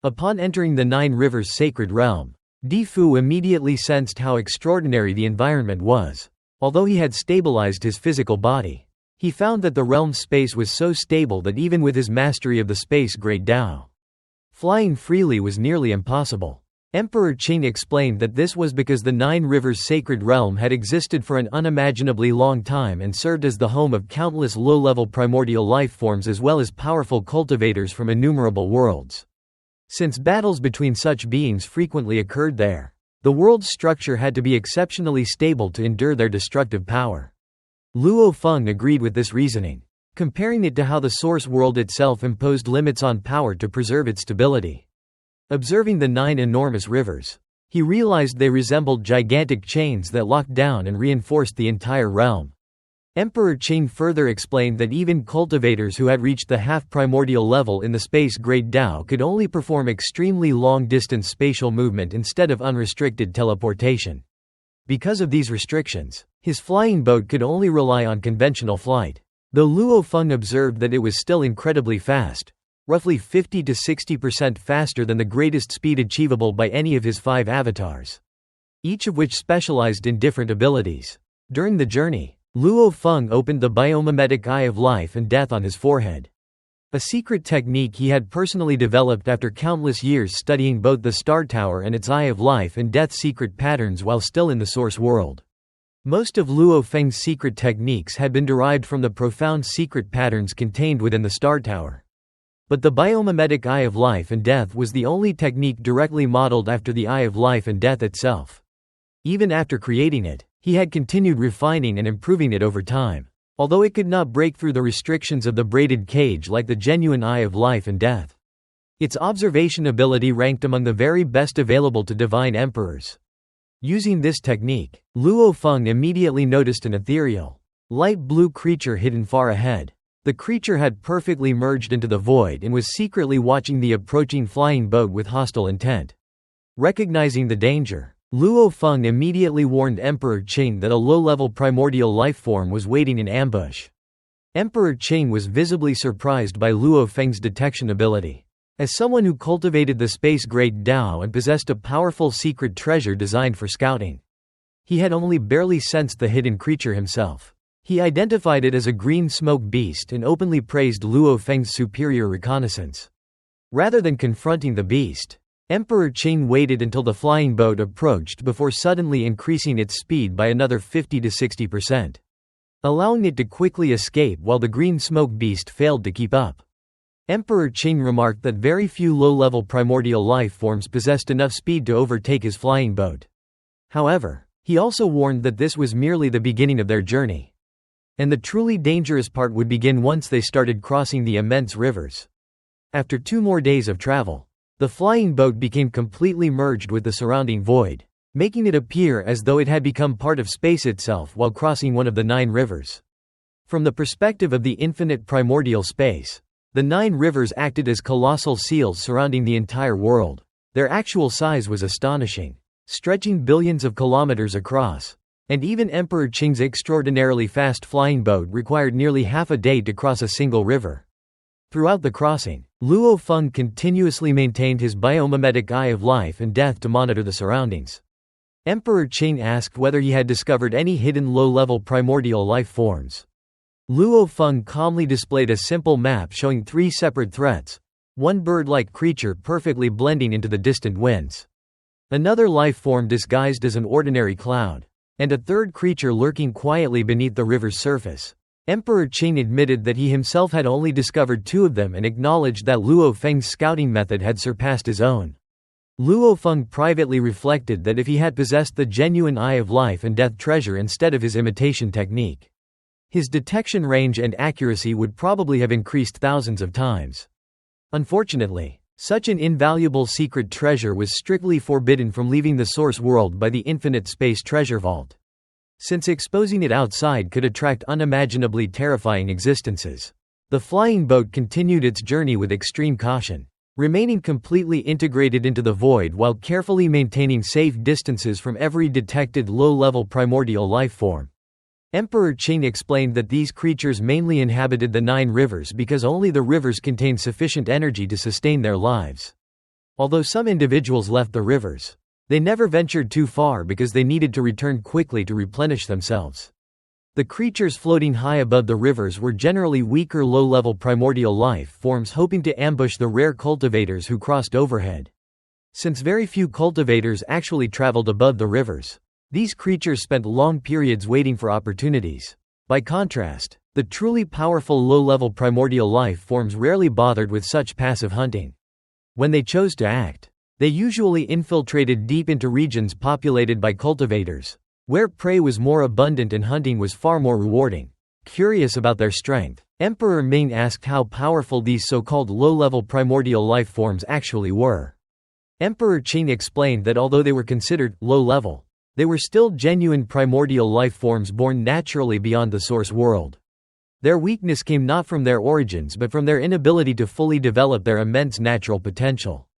Upon entering the Nine Rivers sacred realm, Di Fu immediately sensed how extraordinary the environment was. Although he had stabilized his physical body, he found that the realm's space was so stable that even with his mastery of the space-grade Tao, flying freely was nearly impossible. Emperor Qing explained that this was because the Nine Rivers sacred realm had existed for an unimaginably long time and served as the home of countless low-level primordial life forms as well as powerful cultivators from innumerable worlds. Since battles between such beings frequently occurred there, the world's structure had to be exceptionally stable to endure their destructive power. Luo Feng agreed with this reasoning, comparing it to how the source world itself imposed limits on power to preserve its stability. Observing the 9 enormous rivers, he realized they resembled gigantic chains that locked down and reinforced the entire realm. Emperor Qing further explained that even cultivators who had reached the half-primordial level in the space-grade Tao could only perform extremely long-distance spatial movement instead of unrestricted teleportation. Because of these restrictions, his flying boat could only rely on conventional flight. Though Luo Feng observed that it was still incredibly fast, roughly 50 to 60% faster than the greatest speed achievable by any of his 5 avatars, each of which specialized in different abilities. During the journey, Luo Feng opened the biomimetic Eye of Life and Death on his forehead, a secret technique he had personally developed after countless years studying both the Star Tower and its Eye of Life and Death secret patterns while still in the source world. Most of Luo Feng's secret techniques had been derived from the profound secret patterns contained within the Star Tower. But the biomimetic Eye of Life and Death was the only technique directly modeled after the Eye of Life and Death itself. Even after creating it, he had continued refining and improving it over time. Although it could not break through the restrictions of the braided cage like the genuine Eye of Life and Death, its observation ability ranked among the very best available to divine emperors. Using this technique, Luo Feng immediately noticed an ethereal, light blue creature hidden far ahead. The creature had perfectly merged into the void and was secretly watching the approaching flying boat with hostile intent. Recognizing the danger, Luo Feng immediately warned Emperor Qing that a low-level primordial life form was waiting in ambush. Emperor Qing was visibly surprised by Luo Feng's detection ability. As someone who cultivated the space-grade Tao and possessed a powerful secret treasure designed for scouting, he had only barely sensed the hidden creature himself. He identified it as a green smoke beast and openly praised Luo Feng's superior reconnaissance. Rather than confronting the beast, Emperor Qing waited until the flying boat approached before suddenly increasing its speed by another 50 to 60%, allowing it to quickly escape while the green smoke beast failed to keep up. Emperor Qing remarked that very few low-level primordial life forms possessed enough speed to overtake his flying boat. However, he also warned that this was merely the beginning of their journey, and the truly dangerous part would begin once they started crossing the immense rivers. After 2 more days of travel, the flying boat became completely merged with the surrounding void, making it appear as though it had become part of space itself while crossing one of the 9 rivers. From the perspective of the infinite primordial space, the 9 rivers acted as colossal seals surrounding the entire world. Their actual size was astonishing, stretching billions of kilometers across. And even Emperor Qing's extraordinarily fast flying boat required nearly half a day to cross a single river. Throughout the crossing, Luo Feng continuously maintained his biomimetic Eye of Life and Death to monitor the surroundings. Emperor Qing asked whether he had discovered any hidden low-level primordial life forms. Luo Feng calmly displayed a simple map showing 3 separate threats: one bird-like creature perfectly blending into the distant winds, another life form disguised as an ordinary cloud, and a third creature lurking quietly beneath the river's surface. Emperor Qing admitted that he himself had only discovered 2 of them and acknowledged that Luo Feng's scouting method had surpassed his own. Luo Feng privately reflected that if he had possessed the genuine Eye of Life and Death treasure instead of his imitation technique, his detection range and accuracy would probably have increased thousands of times. Unfortunately, such an invaluable secret treasure was strictly forbidden from leaving the source world by the infinite space treasure vault, since exposing it outside could attract unimaginably terrifying existences. The flying boat continued its journey with extreme caution, remaining completely integrated into the void while carefully maintaining safe distances from every detected low-level primordial life form. Emperor Qing explained that these creatures mainly inhabited the 9 rivers because only the rivers contained sufficient energy to sustain their lives. Although some individuals left the rivers, they never ventured too far because they needed to return quickly to replenish themselves. The creatures floating high above the rivers were generally weaker low-level primordial life forms hoping to ambush the rare cultivators who crossed overhead. Since very few cultivators actually traveled above the rivers, these creatures spent long periods waiting for opportunities. By contrast, the truly powerful low-level primordial life forms rarely bothered with such passive hunting. When they chose to act, they usually infiltrated deep into regions populated by cultivators, where prey was more abundant and hunting was far more rewarding. Curious about their strength, Emperor Ming asked how powerful these so-called low-level primordial life forms actually were. Emperor Qing explained that although they were considered low-level, they were still genuine primordial life forms born naturally beyond the source world. Their weakness came not from their origins but from their inability to fully develop their immense natural potential.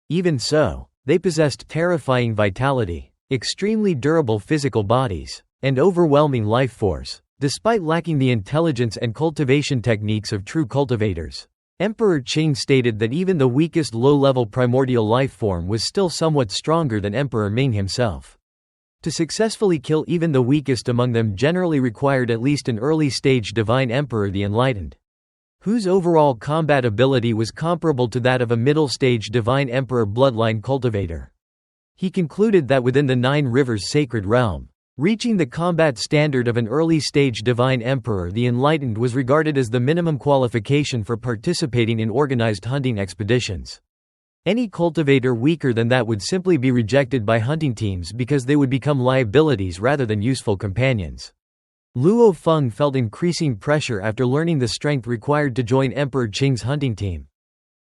Even so, they possessed terrifying vitality, extremely durable physical bodies, and overwhelming life force, despite lacking the intelligence and cultivation techniques of true cultivators. Emperor Qing stated that even the weakest low-level primordial life form was still somewhat stronger than Emperor Ming himself. To successfully kill even the weakest among them generally required at least an early-stage divine emperor the Enlightened, whose overall combat ability was comparable to that of a middle-stage divine emperor bloodline cultivator. He concluded that within the Nine Rivers sacred realm, reaching the combat standard of an early-stage divine emperor the Enlightened was regarded as the minimum qualification for participating in organized hunting expeditions. Any cultivator weaker than that would simply be rejected by hunting teams because they would become liabilities rather than useful companions. Luo Feng felt increasing pressure after learning the strength required to join Emperor Qing's hunting team.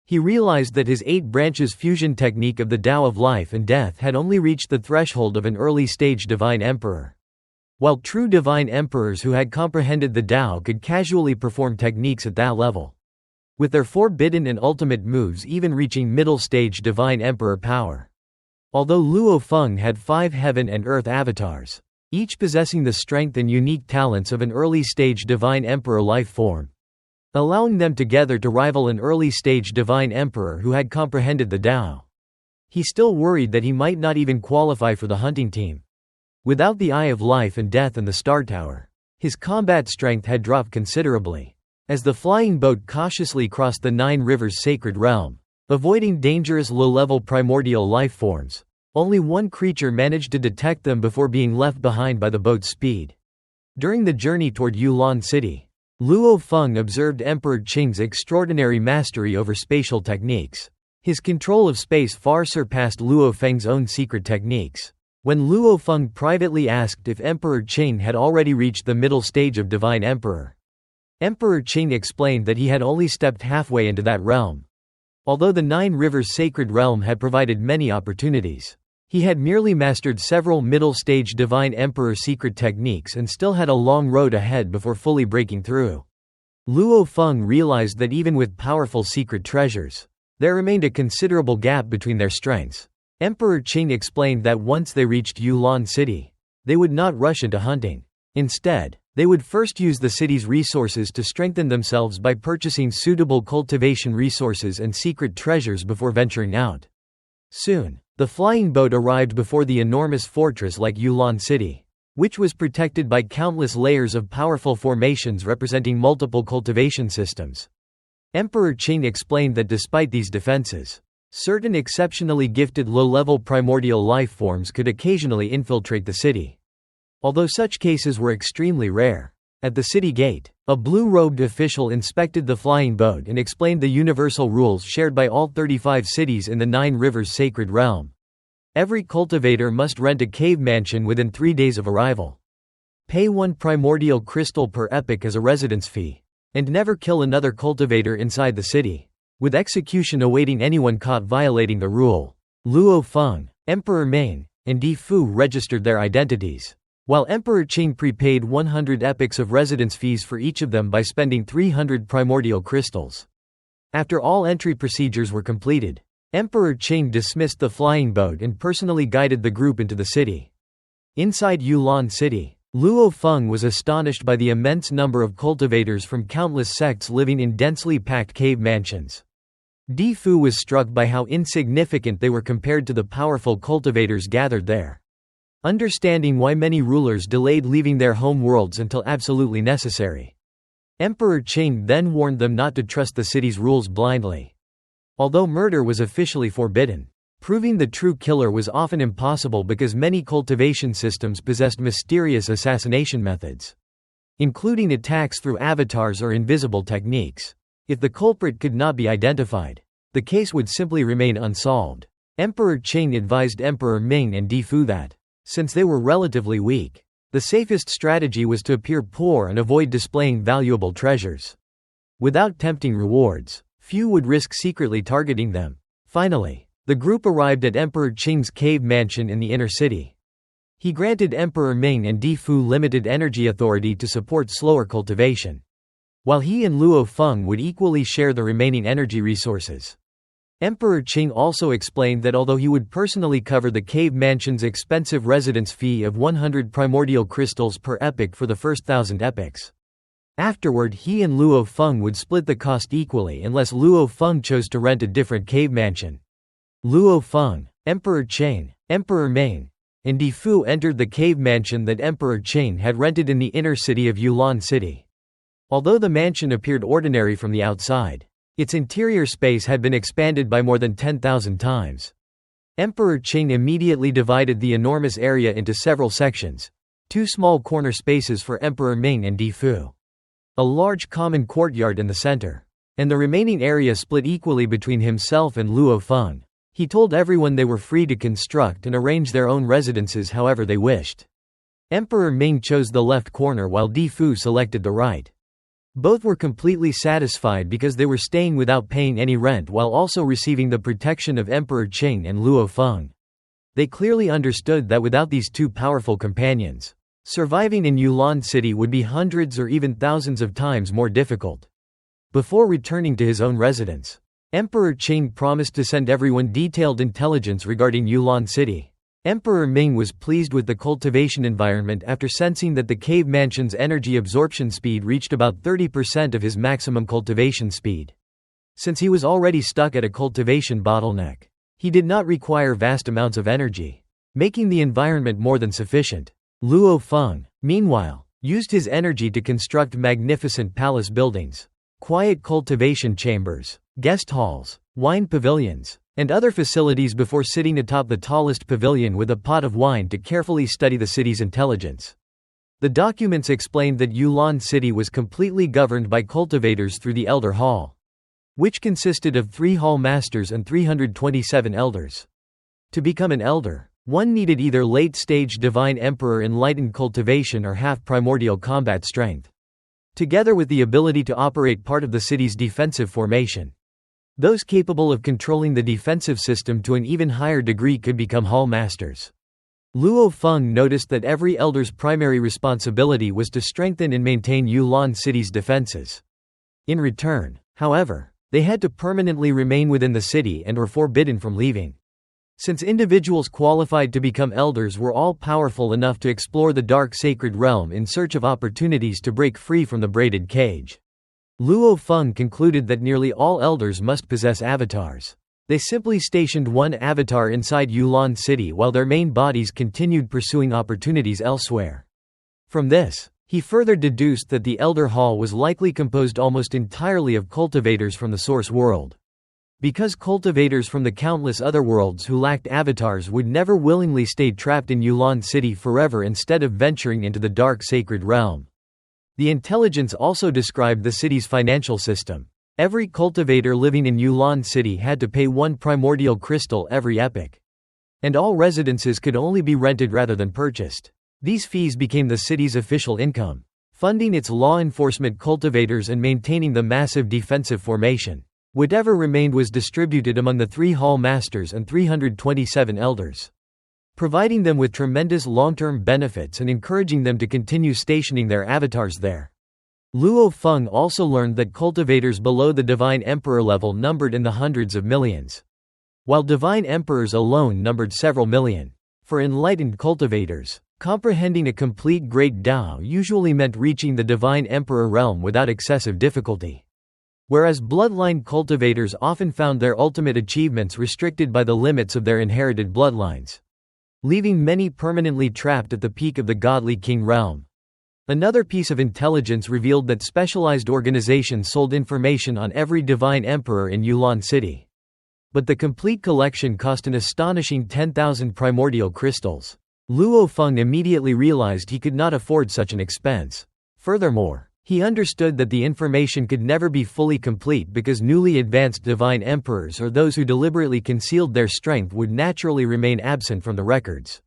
He realized that his 8 branches fusion technique of the Tao of life and death had only reached the threshold of an early-stage divine emperor. While true divine emperors who had comprehended the Tao could casually perform techniques at that level, with their forbidden and ultimate moves even reaching middle-stage divine emperor power. Although Luo Feng had 5 heaven and earth avatars, each possessing the strength and unique talents of an early-stage divine emperor life form, allowing them together to rival an early-stage divine emperor who had comprehended the Tao, he still worried that he might not even qualify for the hunting team. Without the Eye of Life and Death and the Star Tower, his combat strength had dropped considerably. As the flying boat cautiously crossed the Nine Rivers sacred realm, avoiding dangerous low-level primordial life forms, only one creature managed to detect them before being left behind by the boat's speed. During the journey toward Yulan city, Luo Feng observed Emperor Qing's extraordinary mastery over spatial techniques. His control of space far surpassed Luo Feng's own secret techniques. When Luo Feng privately asked if Emperor Qing had already reached the middle stage of divine emperor, Emperor Qing explained that he had only stepped halfway into that realm. Although the Nine Rivers sacred realm had provided many opportunities, he had merely mastered several middle-stage divine emperor secret techniques and still had a long road ahead before fully breaking through. Luo Feng realized that even with powerful secret treasures, there remained a considerable gap between their strengths. Emperor Qing explained that once they reached Yulan city, they would not rush into hunting. Instead, they would first use the city's resources to strengthen themselves by purchasing suitable cultivation resources and secret treasures before venturing out. Soon, the flying boat arrived before the enormous fortress like Yulan city, which was protected by countless layers of powerful formations representing multiple cultivation systems. Emperor Qing explained that despite these defenses, certain exceptionally gifted low-level primordial life forms could occasionally infiltrate the city. Although such cases were extremely rare, at the city gate, a blue-robed official inspected the flying boat and explained the universal rules shared by all 35 cities in the Nine Rivers sacred realm. Every cultivator must rent a cave mansion within 3 days of arrival, pay 1 primordial crystal per epoch as a residence fee, and never kill another cultivator inside the city, with execution awaiting anyone caught violating the rule. Luo Feng, Emperor Ming, and Di Fu registered their identities, while Emperor Qing prepaid 100 epochs of residence fees for each of them by spending 300 primordial crystals. After all entry procedures were completed, Emperor Qing dismissed the flying boat and personally guided the group into the city. Inside Yulan city, Luo Feng was astonished by the immense number of cultivators from countless sects living in densely packed cave mansions. Di Fu was struck by how insignificant they were compared to the powerful cultivators gathered there. Understanding why many rulers delayed leaving their home worlds until absolutely necessary. Emperor Qing then warned them not to trust the city's rules blindly. Although murder was officially forbidden, proving the true killer was often impossible because many cultivation systems possessed mysterious assassination methods, including attacks through avatars or invisible techniques. If the culprit could not be identified, the case would simply remain unsolved. Emperor Qing advised Emperor Ming and Di Fu that, since they were relatively weak, the safest strategy was to appear poor and avoid displaying valuable treasures. Without tempting rewards, few would risk secretly targeting them. Finally, the group arrived at Emperor Qing's cave mansion in the inner city. He granted Emperor Ming and Di Fu limited energy authority to support slower cultivation, while he and Luo Feng would equally share the remaining energy resources. Emperor Qing also explained that although he would personally cover the cave mansion's expensive residence fee of 100 primordial crystals per epoch for the first 1,000 epochs, afterward he and Luo Feng would split the cost equally unless Luo Feng chose to rent a different cave mansion. Luo Feng, Emperor Qing, Emperor Ming, and Di Fu entered the cave mansion that Emperor Qing had rented in the inner city of Yulan City. Although the mansion appeared ordinary from the outside, its interior space had been expanded by more than 10,000 times. Emperor Qing immediately divided the enormous area into several sections, 2 small corner spaces for Emperor Ming and Di Fu, a large common courtyard in the center, and the remaining area split equally between himself and Luo Feng. He told everyone they were free to construct and arrange their own residences however they wished. Emperor Ming chose the left corner while Di Fu selected the right. Both were completely satisfied because they were staying without paying any rent while also receiving the protection of Emperor Qing and Luo Feng. They clearly understood that without these two powerful companions, surviving in Yulan City would be hundreds or even thousands of times more difficult. Before returning to his own residence, Emperor Qing promised to send everyone detailed intelligence regarding Yulan City. Emperor Ming was pleased with the cultivation environment after sensing that the cave mansion's energy absorption speed reached about 30% of his maximum cultivation speed. Since he was already stuck at a cultivation bottleneck, he did not require vast amounts of energy, making the environment more than sufficient. Luo Feng, meanwhile, used his energy to construct magnificent palace buildings, quiet cultivation chambers, guest halls, wine pavilions, and other facilities before sitting atop the tallest pavilion with a pot of wine to carefully study the city's intelligence. The documents explained that Yulan City was completely governed by cultivators through the Elder Hall, which consisted of 3 hall masters and 327 elders. To become an elder, one needed either late-stage divine emperor enlightened cultivation or half-primordial combat strength, together with the ability to operate part of the city's defensive formation. Those capable of controlling the defensive system to an even higher degree could become hall masters. Luo Feng noticed that every elder's primary responsibility was to strengthen and maintain Yulan City's defenses. In return, however, they had to permanently remain within the city and were forbidden from leaving. Since individuals qualified to become elders were all powerful enough to explore the dark sacred realm in search of opportunities to break free from the braided cage, Luo Feng concluded that nearly all elders must possess avatars. They simply stationed one avatar inside Yulan City while their main bodies continued pursuing opportunities elsewhere. From this, he further deduced that the Elder Hall was likely composed almost entirely of cultivators from the source world. Because cultivators from the countless other worlds who lacked avatars would never willingly stay trapped in Yulan City forever instead of venturing into the dark sacred realm. The intelligence also described the city's financial system. Every cultivator living in Yulan City had to pay 1 primordial crystal every epoch, and all residences could only be rented rather than purchased. These fees became the city's official income, funding its law enforcement cultivators and maintaining the massive defensive formation. Whatever remained was distributed among the 3 hall masters and 327 elders, providing them with tremendous long-term benefits and encouraging them to continue stationing their avatars there. Luo Feng also learned that cultivators below the Divine Emperor level numbered in the hundreds of millions, while Divine Emperors alone numbered several million. For enlightened cultivators, comprehending a complete Great Tao usually meant reaching the Divine Emperor realm without excessive difficulty. Whereas bloodline cultivators often found their ultimate achievements restricted by the limits of their inherited bloodlines, leaving many permanently trapped at the peak of the godly king realm. Another piece of intelligence revealed that specialized organizations sold information on every divine emperor in Yulan City. But the complete collection cost an astonishing 10,000 primordial crystals. Luo Feng immediately realized he could not afford such an expense. Furthermore, he understood that the information could never be fully complete because newly advanced divine emperors or those who deliberately concealed their strength would naturally remain absent from the records.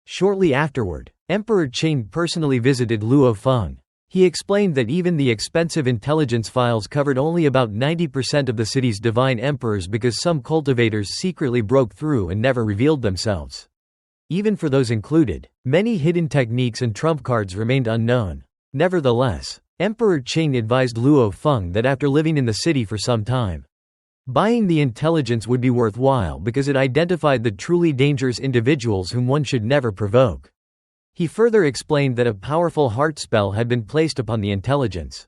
Shortly afterward, Emperor Qing personally visited Luo Feng. He explained that even the expensive intelligence files covered only about 90% of the city's divine emperors because some cultivators secretly broke through and never revealed themselves. Even for those included, many hidden techniques and trump cards remained unknown. Nevertheless, Emperor Qing advised Luo Feng that after living in the city for some time, buying the intelligence would be worthwhile because it identified the truly dangerous individuals whom one should never provoke. He further explained that a powerful heart spell had been placed upon the intelligence,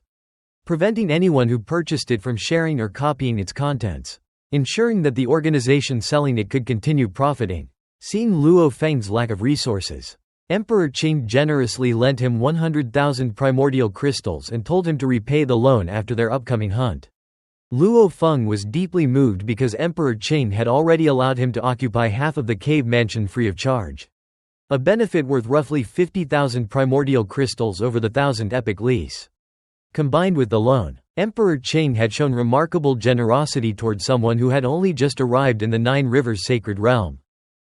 preventing anyone who purchased it from sharing or copying its contents, ensuring that the organization selling it could continue profiting. Seeing Luo Feng's lack of resources, Emperor Qing generously lent him 100,000 primordial crystals and told him to repay the loan after their upcoming hunt. Luo Feng was deeply moved because Emperor Qing had already allowed him to occupy half of the cave mansion free of charge, a benefit worth roughly 50,000 primordial crystals over the 1,000 epic lease. Combined with the loan, Emperor Qing had shown remarkable generosity toward someone who had only just arrived in the Nine Rivers Sacred Realm.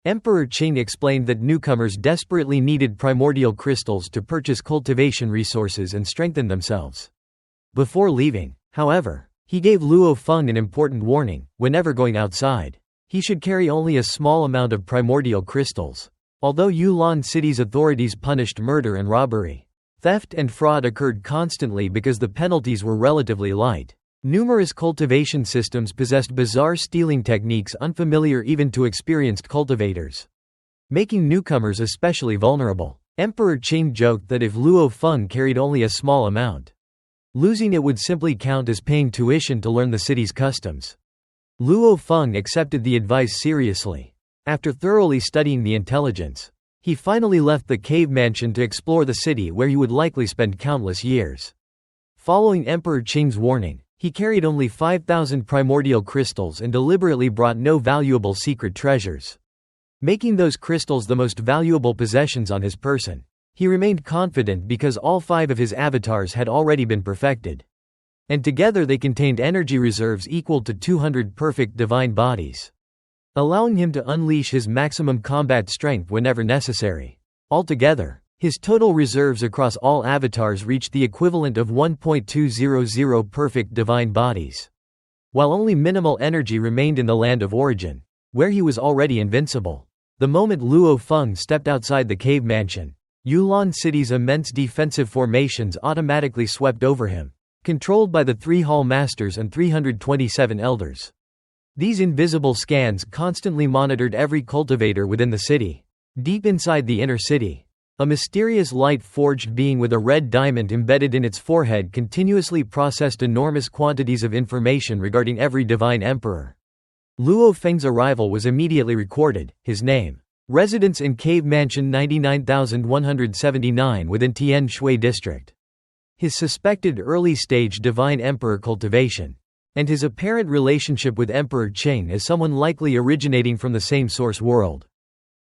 Emperor Qing explained that newcomers desperately needed primordial crystals to purchase cultivation resources and strengthen themselves. Before leaving, however, he gave Luo Feng an important warning: whenever going outside, he should carry only a small amount of primordial crystals. Although Yulan City's authorities punished murder and robbery, theft and fraud occurred constantly because the penalties were relatively light. Numerous cultivation systems possessed bizarre stealing techniques unfamiliar even to experienced cultivators, making newcomers especially vulnerable. Emperor Qing joked that if Luo Feng carried only a small amount, losing it would simply count as paying tuition to learn the city's customs. Luo Feng accepted the advice seriously. After thoroughly studying the intelligence, he finally left the cave mansion to explore the city where he would likely spend countless years. Following Emperor Qing's warning, he carried only 5,000 primordial crystals and deliberately brought no valuable secret treasures, making those crystals the most valuable possessions on his person. He remained confident because all 5 of his avatars had already been perfected, and together they contained energy reserves equal to 200 perfect divine bodies, allowing him to unleash his maximum combat strength whenever necessary. Altogether, his total reserves across all avatars reached the equivalent of 1.200 perfect divine bodies, while only minimal energy remained in the land of origin, where he was already invincible. The moment Luo Feng stepped outside the cave mansion, Yulan City's immense defensive formations automatically swept over him, controlled by the 3 Hall Masters and 327 Elders. These invisible scans constantly monitored every cultivator within the city. Deep inside the inner city, a mysterious light-forged being with a red diamond embedded in its forehead continuously processed enormous quantities of information regarding every divine emperor. Luo Feng's arrival was immediately recorded, his name, residence in Cave Mansion 99,179 within Tian Shui District, his suspected early-stage divine emperor cultivation, and his apparent relationship with Emperor Qing as someone likely originating from the same source world.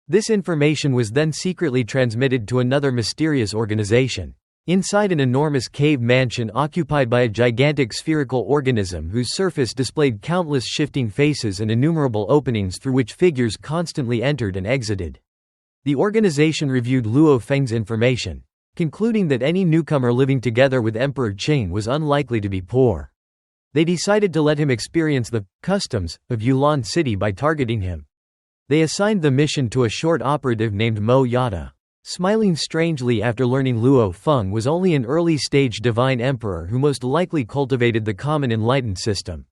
This information was then secretly transmitted to another mysterious organization, inside an enormous cave mansion occupied by a gigantic spherical organism whose surface displayed countless shifting faces and innumerable openings through which figures constantly entered and exited. The organization reviewed Luo Feng's information, concluding that any newcomer living together with Emperor Qing was unlikely to be poor. They decided to let him experience the customs of Yulan City by targeting him. They assigned the mission to a short operative named Mo Yada. Smiling strangely after learning Luo Feng was only an early-stage divine emperor who most likely cultivated the common enlightened system,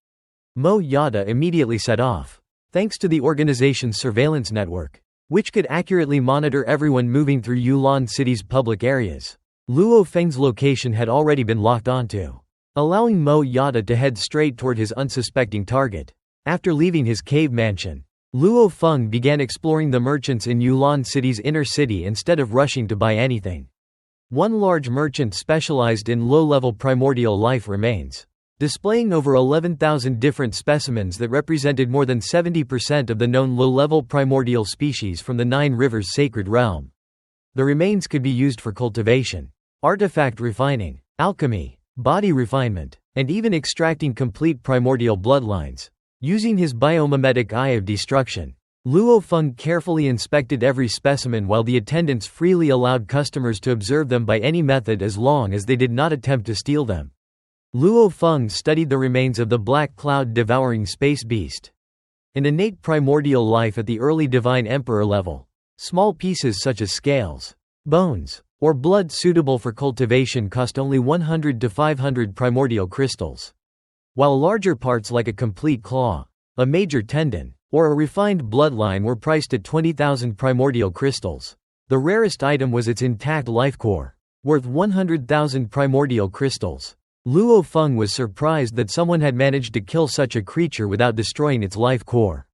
Mo Yada immediately set off. Thanks to the organization's surveillance network, which could accurately monitor everyone moving through Yulan City's public areas, Luo Feng's location had already been locked onto. allowing Mo Yada to head straight toward his unsuspecting target. After leaving his cave mansion, Luo Feng began exploring the merchants in Yulan city's inner city instead of rushing to buy anything. One large merchant specialized in low-level primordial life remains, displaying over 11,000 different specimens that represented more than 70% of the known low-level primordial species from the Nine Rivers Sacred Realm. The remains could be used for cultivation, artifact refining, alchemy, body refinement, and even extracting complete primordial bloodlines. Using his biomimetic Eye of Destruction, Luo Feng carefully inspected every specimen while the attendants freely allowed customers to observe them by any method as long as they did not attempt to steal them. Luo Feng studied the remains of the black cloud-devouring space beast, an innate primordial life at the early Divine Emperor level. Small pieces such as scales, bones, or blood suitable for cultivation cost only 100 to 500 primordial crystals, while larger parts like a complete claw, a major tendon, or a refined bloodline were priced at 20,000 primordial crystals. The rarest item was its intact life core, worth 100,000 primordial crystals. Luo Feng was surprised that someone had managed to kill such a creature without destroying its life core,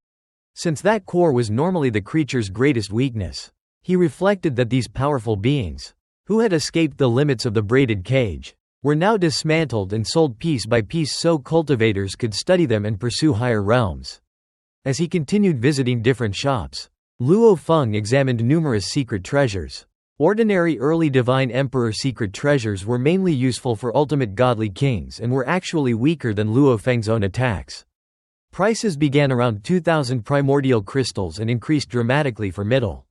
since that core was normally the creature's greatest weakness. He reflected that these powerful beings, who had escaped the limits of the braided cage, were now dismantled and sold piece by piece so cultivators could study them and pursue higher realms. As he continued visiting different shops, Luo Feng examined numerous secret treasures. Ordinary early Divine Emperor secret treasures were mainly useful for ultimate godly kings and were actually weaker than Luo Feng's own attacks. Prices began around 2,000 primordial crystals and increased dramatically for middle,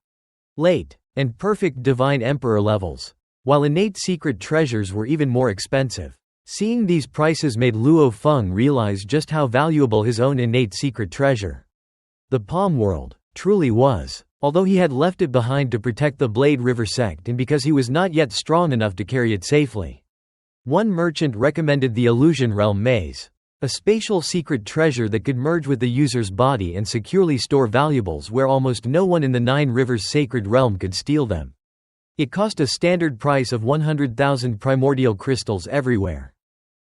late, and perfect Divine Emperor levels, while innate secret treasures were even more expensive. Seeing these prices made Luo Feng realize just how valuable his own innate secret treasure, the Palm World, truly was, although he had left it behind to protect the Blade River sect and because he was not yet strong enough to carry it safely. One merchant recommended the Illusion Realm Maze, a spatial secret treasure that could merge with the user's body and securely store valuables where almost no one in the Nine Rivers Sacred Realm could steal them. It cost a standard price of 100,000 primordial crystals everywhere.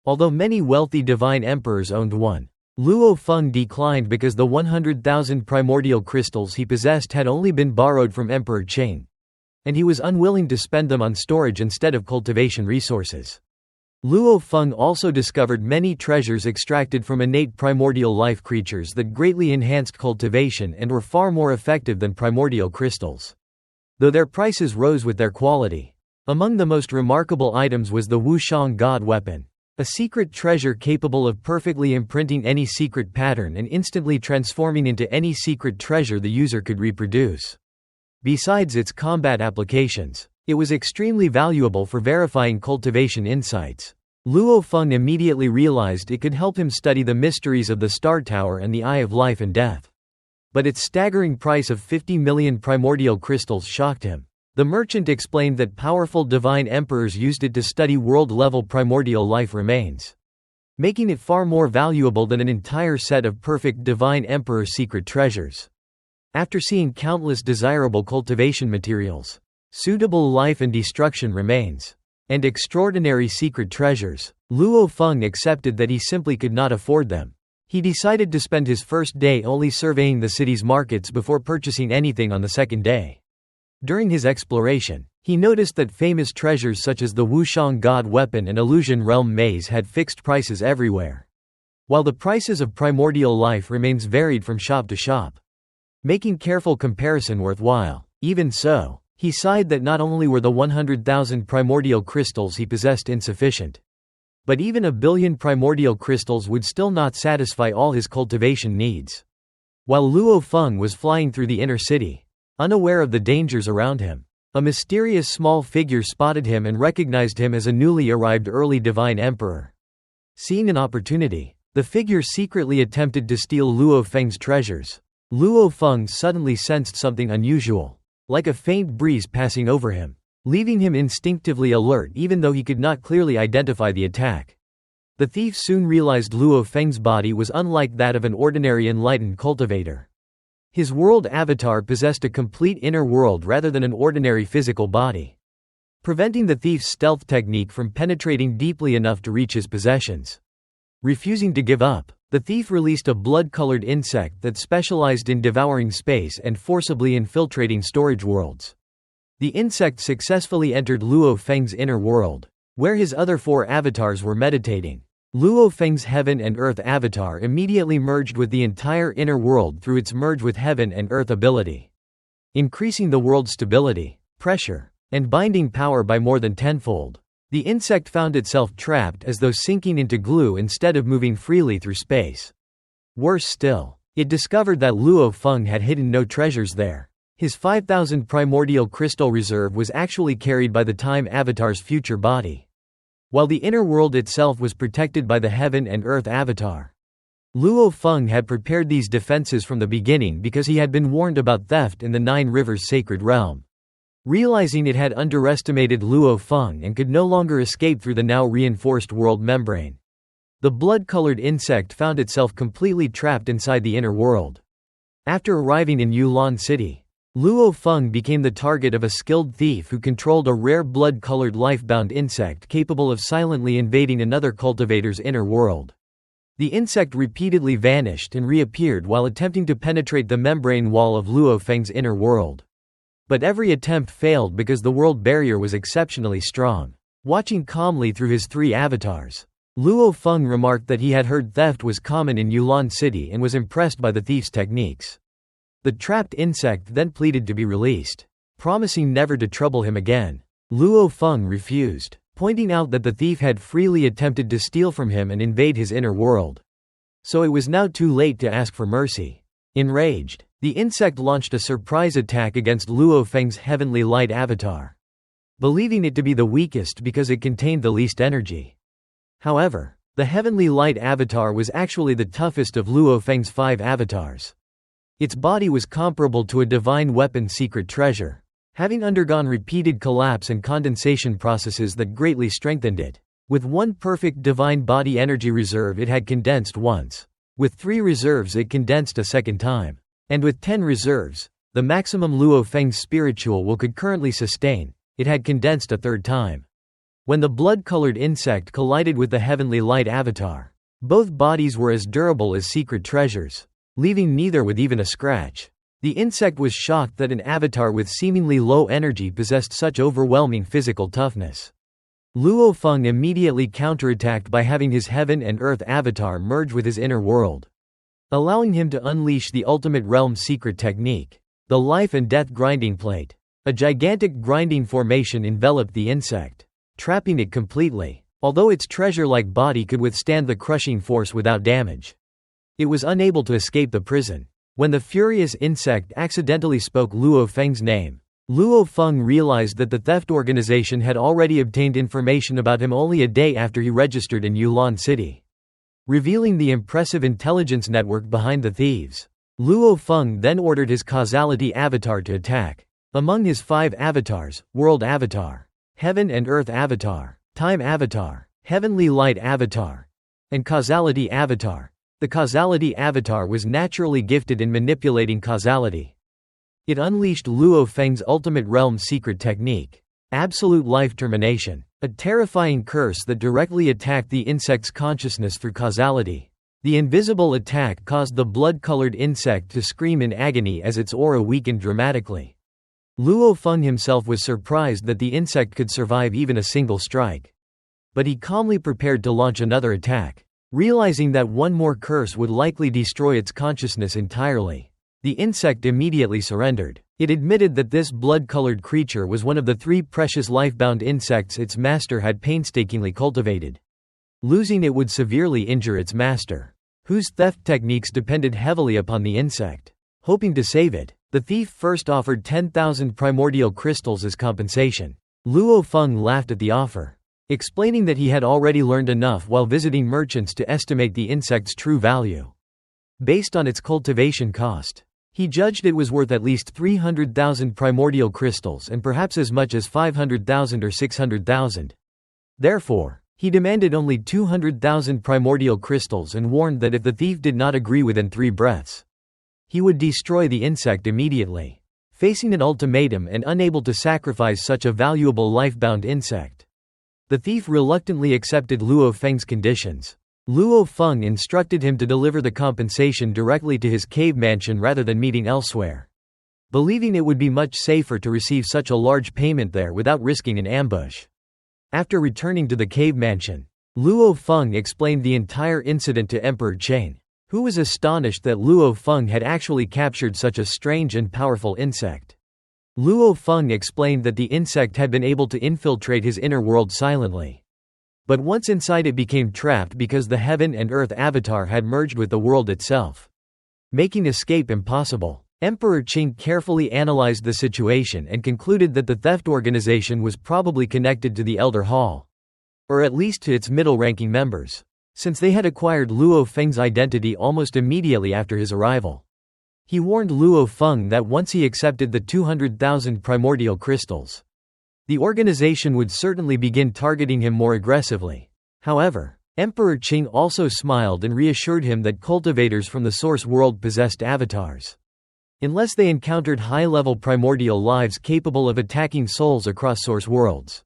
Although many wealthy divine emperors owned one, Luo Feng declined because the 100,000 primordial crystals he possessed had only been borrowed from Emperor Qing, and he was unwilling to spend them on storage instead of cultivation resources. Luo Feng also discovered many treasures extracted from innate primordial life creatures that greatly enhanced cultivation and were far more effective than primordial crystals, though their prices rose with their quality. Among the most remarkable items was the wuxia god weapon, a secret treasure capable of perfectly imprinting any secret pattern and instantly transforming into any secret treasure the user could reproduce. Besides its combat applications, it was extremely valuable for verifying cultivation insights. Luo Feng immediately realized it could help him study the mysteries of the Star Tower and the Eye of Life and Death. But its staggering price of 50 million primordial crystals shocked him. The merchant explained that powerful divine emperors used it to study world-level primordial life remains, making it far more valuable than an entire set of perfect divine emperor secret treasures. After seeing countless desirable cultivation materials, suitable life and destruction remains, and extraordinary secret treasures, Luo Feng accepted that he simply could not afford them. He decided to spend his first day only surveying the city's markets before purchasing anything on the second day. During his exploration, he noticed that famous treasures such as the wuxia god weapon and Illusion Realm Maze had fixed prices everywhere, while the prices of primordial life remains varied from shop to shop, making careful comparison worthwhile. Even so, he sighed that not only were the 100,000 primordial crystals he possessed insufficient, but even 1 billion primordial crystals would still not satisfy all his cultivation needs. While Luo Feng was flying through the inner city, unaware of the dangers around him, a mysterious small figure spotted him and recognized him as a newly arrived early divine emperor. Seeing an opportunity, the figure secretly attempted to steal Luo Feng's treasures. Luo Feng suddenly sensed something unusual, like a faint breeze passing over him, leaving him instinctively alert even though he could not clearly identify the attack. The thief soon realized Luo Feng's body was unlike that of an ordinary enlightened cultivator. His world avatar possessed a complete inner world rather than an ordinary physical body. preventing the thief's stealth technique from penetrating deeply enough to reach his possessions. Refusing to give up, the thief released a blood-colored insect that specialized in devouring space and forcibly infiltrating storage worlds. The insect successfully entered Luo Feng's inner world, where his other 4 avatars were meditating. Luo Feng's Heaven and Earth avatar immediately merged with the entire inner world through its Merge with Heaven and Earth ability, increasing the world's stability, pressure, and binding power by more than tenfold. The insect found itself trapped as though sinking into glue instead of moving freely through space. Worse still, it discovered that Luo Feng had hidden no treasures there. His 5,000 primordial crystal reserve was actually carried by the Time Avatar's future body, while the inner world itself was protected by the Heaven and Earth avatar. Luo Feng had prepared these defenses from the beginning because he had been warned about theft in the 9 Rivers Sacred Realm. Realizing it had underestimated Luo Feng and could no longer escape through the now reinforced world membrane, the blood-colored insect found itself completely trapped inside the inner world. After arriving in Yulan City, Luo Feng became the target of a skilled thief who controlled a rare blood-colored life-bound insect capable of silently invading another cultivator's inner world. The insect repeatedly vanished and reappeared while attempting to penetrate the membrane wall of Luo Feng's inner world. But every attempt failed because the world barrier was exceptionally strong. Watching calmly through his 3 avatars, Luo Feng remarked that he had heard theft was common in Yulan City and was impressed by the thief's techniques. The trapped insect then pleaded to be released, promising never to trouble him again. Luo Feng refused, pointing out that the thief had freely attempted to steal from him and invade his inner world. So it was now too late to ask for mercy. Enraged, the insect launched a surprise attack against Luo Feng's Heavenly Light avatar, believing it to be the weakest because it contained the least energy. However, the Heavenly Light avatar was actually the toughest of Luo Feng's 5 avatars. Its body was comparable to a divine weapon secret treasure, having undergone repeated collapse and condensation processes that greatly strengthened it. With 1 perfect divine body energy reserve it had condensed once. With 3 reserves it condensed a second time. And with 10 reserves, the maximum Luo Feng's spiritual will could currently sustain, it had condensed a 3rd time. When the blood-colored insect collided with the Heavenly Light avatar, both bodies were as durable as secret treasures, leaving neither with even a scratch. The insect was shocked that an avatar with seemingly low energy possessed such overwhelming physical toughness. Luo Feng immediately counterattacked by having his Heaven and Earth avatar merge with his inner world, allowing him to unleash the ultimate realm secret technique, the Life and Death Grinding Plate. A gigantic grinding formation enveloped the insect, trapping it completely, although its treasure-like body could withstand the crushing force without damage. It was unable to escape the prison. When the furious insect accidentally spoke Luo Feng's name, Luo Feng realized that the theft organization had already obtained information about him only a day after he registered in Yulan City, revealing the impressive intelligence network behind the thieves. Luo Feng then ordered his causality avatar to attack. Among his 5 avatars, World Avatar, Heaven and Earth Avatar, Time Avatar, Heavenly Light Avatar, and Causality Avatar, the Causality Avatar was naturally gifted in manipulating causality. It unleashed Luo Feng's ultimate realm secret technique, Absolute Life Termination, a terrifying curse that directly attacked the insect's consciousness through causality. The invisible attack caused the blood-colored insect to scream in agony as its aura weakened dramatically. Luo Feng himself was surprised that the insect could survive even a single strike. But he calmly prepared to launch another attack, realizing that one more curse would likely destroy its consciousness entirely. The insect immediately surrendered. It admitted that this blood-colored creature was one of the 3 precious life-bound insects its master had painstakingly cultivated. Losing it would severely injure its master, whose theft techniques depended heavily upon the insect. Hoping to save it, the thief first offered 10,000 primordial crystals as compensation. Luo Feng laughed at the offer, explaining that he had already learned enough while visiting merchants to estimate the insect's true value. Based on its cultivation cost, he judged it was worth at least 300,000 primordial crystals and perhaps as much as 500,000 or 600,000. Therefore, he demanded only 200,000 primordial crystals and warned that if the thief did not agree within 3 breaths, he would destroy the insect immediately. facing an ultimatum and unable to sacrifice such a valuable life-bound insect. The thief reluctantly accepted Luo Feng's conditions. Luo Feng instructed him to deliver the compensation directly to his cave mansion rather than meeting elsewhere, believing it would be much safer to receive such a large payment there without risking an ambush. After returning to the cave mansion, Luo Feng explained the entire incident to Emperor Qing, who was astonished that Luo Feng had actually captured such a strange and powerful insect. Luo Feng explained that the insect had been able to infiltrate his inner world silently. But once inside it became trapped because the heaven and earth avatar had merged with the world itself, making escape impossible. Emperor Qing carefully analyzed the situation and concluded that the theft organization was probably connected to the Elder Hall, or at least to its middle-ranking members, since they had acquired Luo Feng's identity almost immediately after his arrival. He warned Luo Feng that once he accepted the 200,000 primordial crystals, the organization would certainly begin targeting him more aggressively. However, Emperor Qing also smiled and reassured him that cultivators from the source world possessed avatars. Unless they encountered high-level primordial lives capable of attacking souls across source worlds,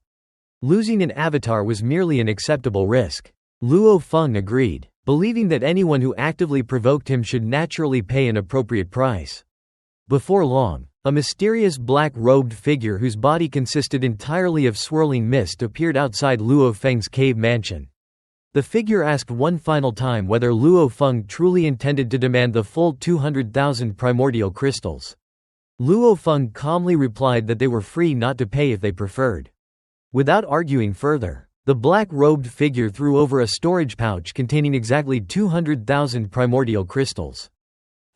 losing an avatar was merely an acceptable risk. Luo Feng agreed, believing that anyone who actively provoked him should naturally pay an appropriate price. Before long, a mysterious black-robed figure whose body consisted entirely of swirling mist appeared outside Luo Feng's cave mansion. The figure asked one final time whether Luo Feng truly intended to demand the full 200,000 primordial crystals. Luo Feng calmly replied that they were free not to pay if they preferred. Without arguing further, the black-robed figure threw over a storage pouch containing exactly 200,000 primordial crystals.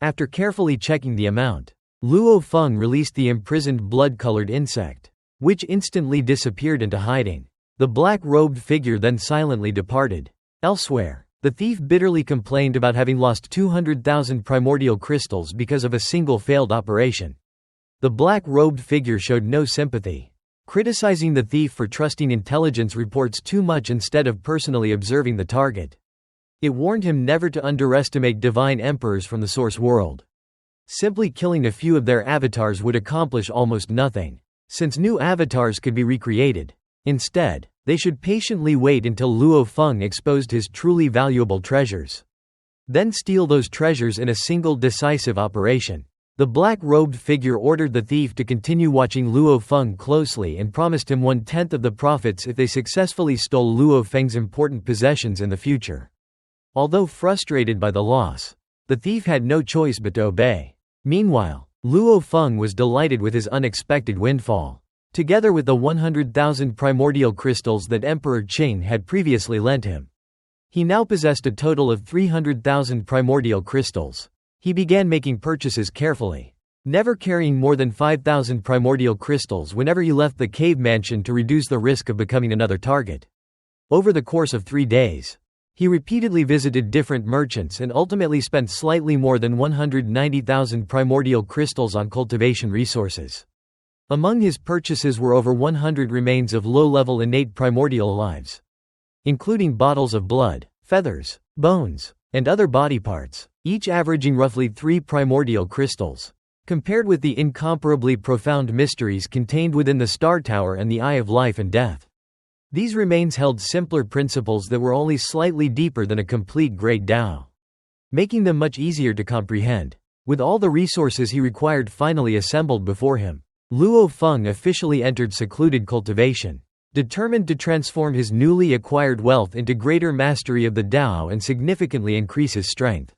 After carefully checking the amount, Luo Feng released the imprisoned blood-colored insect, which instantly disappeared into hiding. The black-robed figure then silently departed. Elsewhere, the thief bitterly complained about having lost 200,000 primordial crystals because of a single failed operation. The black-robed figure showed no sympathy, criticizing the thief for trusting intelligence reports too much instead of personally observing the target. It warned him never to underestimate divine emperors from the source world. Simply killing a few of their avatars would accomplish almost nothing, since new avatars could be recreated. Instead, they should patiently wait until Luo Feng exposed his truly valuable treasures, then steal those treasures in a single decisive operation. The black-robed figure ordered the thief to continue watching Luo Feng closely and promised him 1/10 of the profits if they successfully stole Luo Feng's important possessions in the future. Although frustrated by the loss, the thief had no choice but to obey. Meanwhile, Luo Feng was delighted with his unexpected windfall. Together with the 100,000 primordial crystals that Emperor Qing had previously lent him, he now possessed a total of 300,000 primordial crystals. He began making purchases carefully, never carrying more than 5,000 primordial crystals whenever he left the cave mansion to reduce the risk of becoming another target. Over the course of 3 days, he repeatedly visited different merchants and ultimately spent slightly more than 190,000 primordial crystals on cultivation resources. Among his purchases were over 100 remains of low-level innate primordial lives, including bottles of blood, feathers, bones, and other body parts, each averaging roughly 3 primordial crystals. Compared with the incomparably profound mysteries contained within the Star Tower and the Eye of Life and Death, these remains held simpler principles that were only slightly deeper than a complete Great Tao, making them much easier to comprehend. With all the resources he required finally assembled before him, Luo Feng officially entered secluded cultivation, determined to transform his newly acquired wealth into greater mastery of the Tao and significantly increase his strength.